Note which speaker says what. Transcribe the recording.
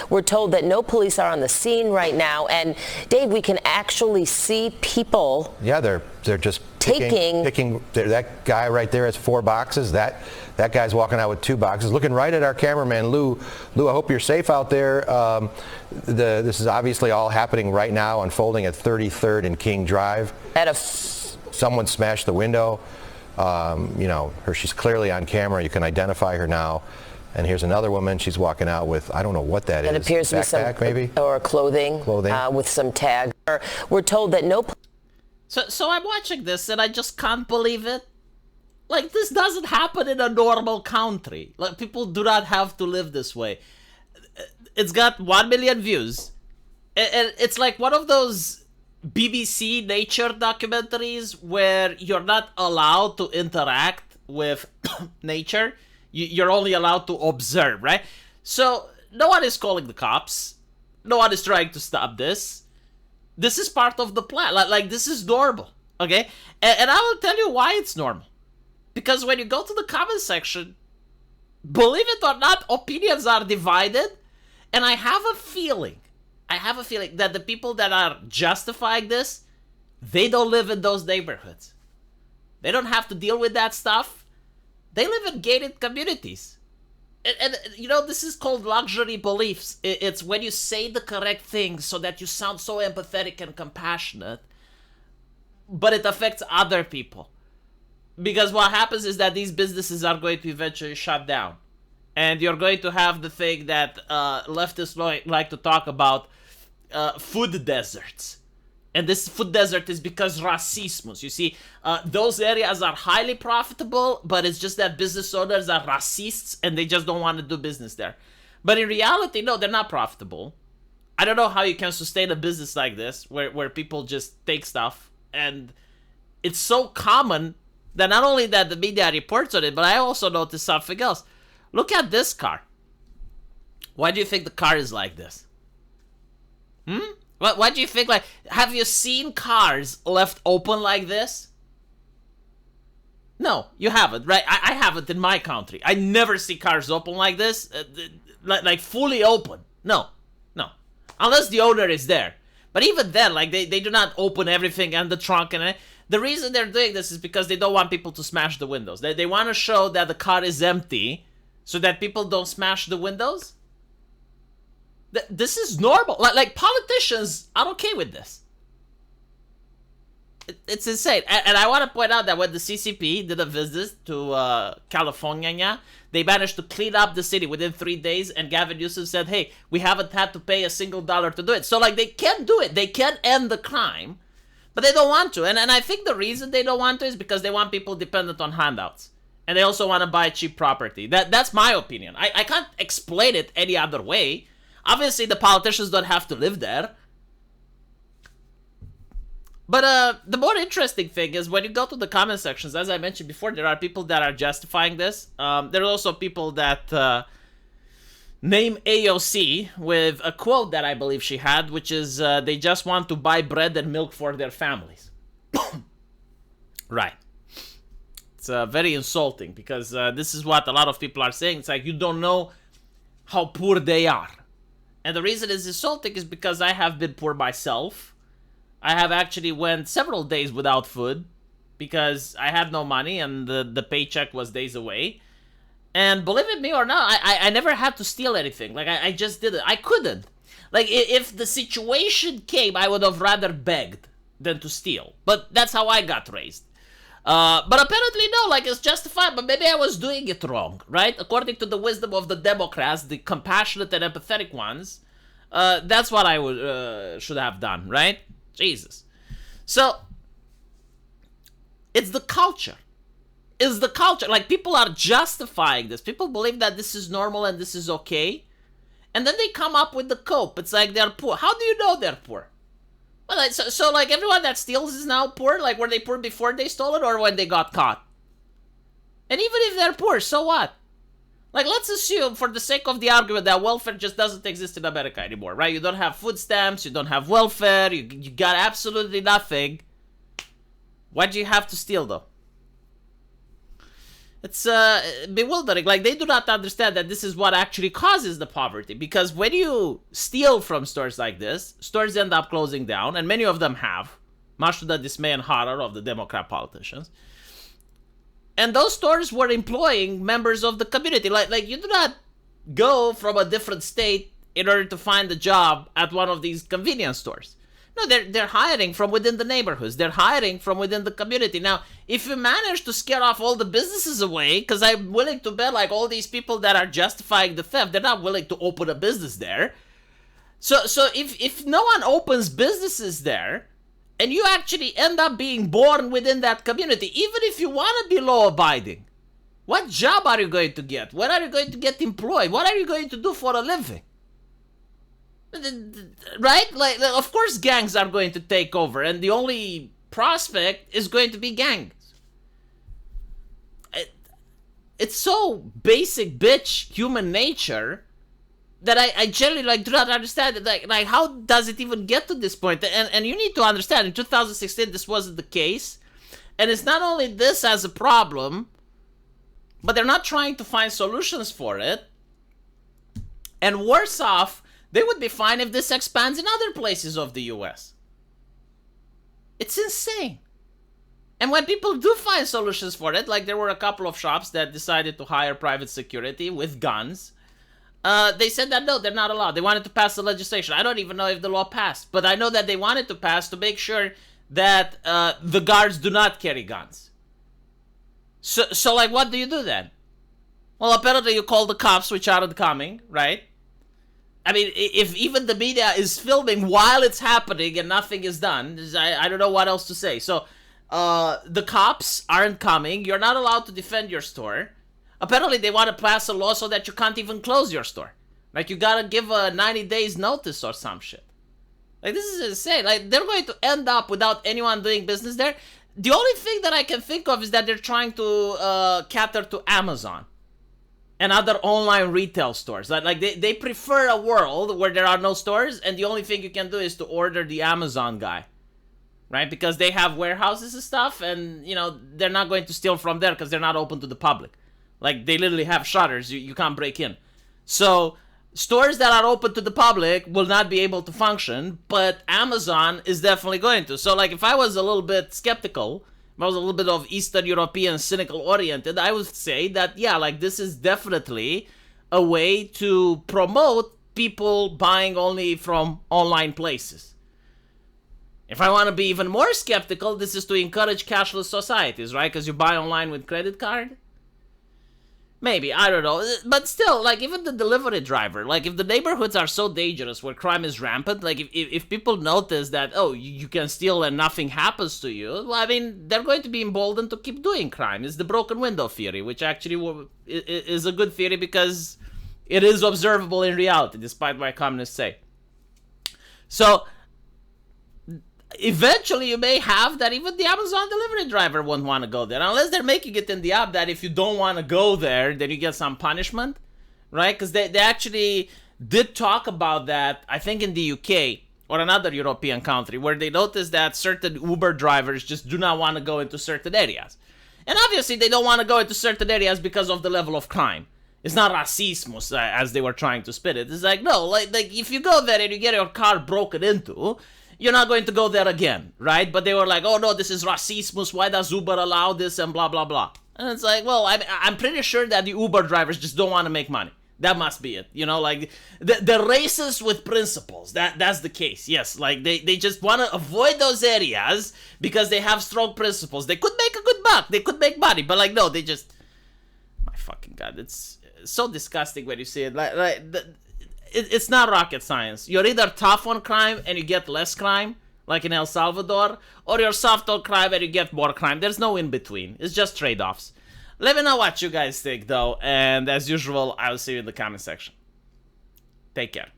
Speaker 1: We're told that no police are on the scene right now. And Dave, we can actually see people.
Speaker 2: Yeah, they're just picking. That guy right there has 4 boxes. That guy's walking out with 2 boxes, looking right at our cameraman, Lou. Lou, I hope you're safe out there. This is obviously all happening right now, unfolding at 33rd and King Drive. Someone smashed the window. She's clearly on camera. You can identify her now. And here's another woman. She's walking out with, I don't know what that is. It appears to be some maybe?
Speaker 1: Or clothing. With some tag. We're told that no.
Speaker 3: So I'm watching this and I just can't believe it. Like, this doesn't happen in a normal country. Like, people do not have to live this way. It's got 1 million views. And it's like one of those BBC nature documentaries where you're not allowed to interact with nature. You're only allowed to observe, right? So no one is calling the cops. No one is trying to stop this. This is part of the plan. Like this is normal, okay? And I will tell you why it's normal. Because when you go to the comment section, believe it or not, opinions are divided. And I have a feeling that the people that are justifying this, they don't live in those neighborhoods. They don't have to deal with that stuff. They live in gated communities. And this is called luxury beliefs. It's when you say the correct thing so that you sound so empathetic and compassionate, but it affects other people. Because what happens is that these businesses are going to eventually shut down. And you're going to have the thing that leftists like to talk about, food deserts. And this food desert is because racismus. You see, those areas are highly profitable, but it's just that business owners are racists and they just don't want to do business there. But in reality, no, they're not profitable. I don't know how you can sustain a business like this, where people just take stuff. And it's so common that not only that the media reports on it, but I also noticed something else. Look at this car. Why do you think the car is like this? What do you think? Like, have you seen cars left open like this? No, you haven't, right? I haven't in my country. I never see cars open like this, like fully open. No, unless the owner is there. But even then, like they do not open everything and the trunk and the reason they're doing this is because they don't want people to smash the windows. They want to show that the car is empty so that people don't smash the windows. This is normal. Like politicians are okay with this. It's insane. And I want to point out that when the CCP did a visit to California, they managed to clean up the city within 3 days. And Gavin Newsom said, hey, we haven't had to pay a single dollar to do it. So, like, they can do it. They can end the crime. But they don't want to. And I think the reason they don't want to is because they want people dependent on handouts. And they also want to buy cheap property. That's my opinion. I can't explain it any other way. Obviously, the politicians don't have to live there. But the more interesting thing is when you go to the comment sections, as I mentioned before, there are people that are justifying this. There are also people that name AOC with a quote that I believe she had, which is, they just want to buy bread and milk for their families. Right. It's very insulting because this is what a lot of people are saying. It's like, you don't know how poor they are. And the reason it's insulting is because I have been poor myself. I have actually went several days without food because I had no money and the paycheck was days away. And believe it me or not, I never had to steal anything. Like, I just did it. I couldn't. Like, if the situation came, I would have rather begged than to steal. But that's how I got raised. But apparently, no, like, it's justified, but maybe I was doing it wrong, right? According to the wisdom of the Democrats, the compassionate and empathetic ones, that's what I would should have done, right? Jesus. So, it's the culture. It's the culture. Like, people are justifying this. People believe that this is normal and this is okay. And then they come up with the cope. It's like they're poor. How do you know they're poor? Well, so like, everyone that steals is now poor? Like, were they poor before they stole it or when they got caught? And even if they're poor, so what? Like, let's assume, for the sake of the argument, that welfare just doesn't exist in America anymore, right? You don't have food stamps, you don't have welfare, you got absolutely nothing. Why do you have to steal, though? It's bewildering. Like, they do not understand that this is what actually causes the poverty. Because when you steal from stores like this, stores end up closing down, and many of them have, much to the dismay and horror of the Democrat politicians. And those stores were employing members of the community. Like you do not go from a different state in order to find a job at one of these convenience stores. No, they're hiring from within the neighborhoods. They're hiring from within the community. Now, if you manage to scare off all the businesses away, because I'm willing to bet, like, all these people that are justifying the theft, they're not willing to open a business there. So if no one opens businesses there, and you actually end up being born within that community, even if you want to be law-abiding, what job are you going to get? Where are you going to get employed? What are you going to do for a living? Right? Like, of course gangs are going to take over, and the only prospect is going to be gangs. It's so basic bitch human nature that I generally do not understand it. Like how does it even get to this point? And you need to understand, in 2016 this wasn't the case, and it's not only this as a problem, but they're not trying to find solutions for it. And worse off, they would be fine if this expands in other places of the US. It's insane. And when people do find solutions for it, like there were a couple of shops that decided to hire private security with guns, they said that no, they're not allowed. They wanted to pass the legislation. I don't even know if the law passed, but I know that they wanted to pass to make sure that the guards do not carry guns. So like, what do you do then? Well, apparently you call the cops, which aren't coming, right? I mean, if even the media is filming while it's happening and nothing is done, I don't know what else to say. So, the cops aren't coming. You're not allowed to defend your store. Apparently, they want to pass a law so that you can't even close your store. Like, you gotta give a 90 days notice or some shit. Like, this is insane. Like, they're going to end up without anyone doing business there. The only thing that I can think of is that they're trying to cater to Amazon and other online retail stores. Like they prefer a world where there are no stores, and the only thing you can do is to order the Amazon guy, right? Because they have warehouses and stuff, and you know they're not going to steal from there because they're not open to the public. Like, they literally have shutters, you can't break in. So stores that are open to the public will not be able to function, but Amazon is definitely going to. So like, if I was a little bit skeptical, I was a little bit of Eastern European cynical oriented, I would say that, yeah, like, this is definitely a way to promote people buying only from online places. If I want to be even more skeptical, this is to encourage cashless societies, right? Because you buy online with credit card. Maybe, I don't know. But still, like, even the delivery driver, like, if the neighborhoods are so dangerous where crime is rampant, like, if people notice that, oh, you can steal and nothing happens to you, well, I mean, they're going to be emboldened to keep doing crime. It's the broken window theory, which actually is a good theory because it is observable in reality, despite what communists say. So eventually you may have that even the Amazon delivery driver won't want to go there, unless they're making it in the app that if you don't want to go there, then you get some punishment, right? Because they actually did talk about that, I think in the UK or another European country, where they noticed that certain Uber drivers just do not want to go into certain areas. And obviously they don't want to go into certain areas because of the level of crime. It's not racism, as they were trying to spit it. It's like, no, like if you go there and you get your car broken into, you're not going to go there again, right? But they were like, oh no, this is racism, why does Uber allow this, and blah, blah, blah. And it's like, well, I'm pretty sure that the Uber drivers just don't want to make money. That must be it, you know, like, they're racist with principles, that's the case, yes, like, they just want to avoid those areas because they have strong principles. They could make a good buck, they could make money, but like, no, they just, my fucking God, it's so disgusting when you see it, it's not rocket science. You're either tough on crime and you get less crime, like in El Salvador, or you're soft on crime and you get more crime. There's no in between. It's just trade-offs. Let me know what you guys think, though, and as usual, I'll see you in the comment section. Take care.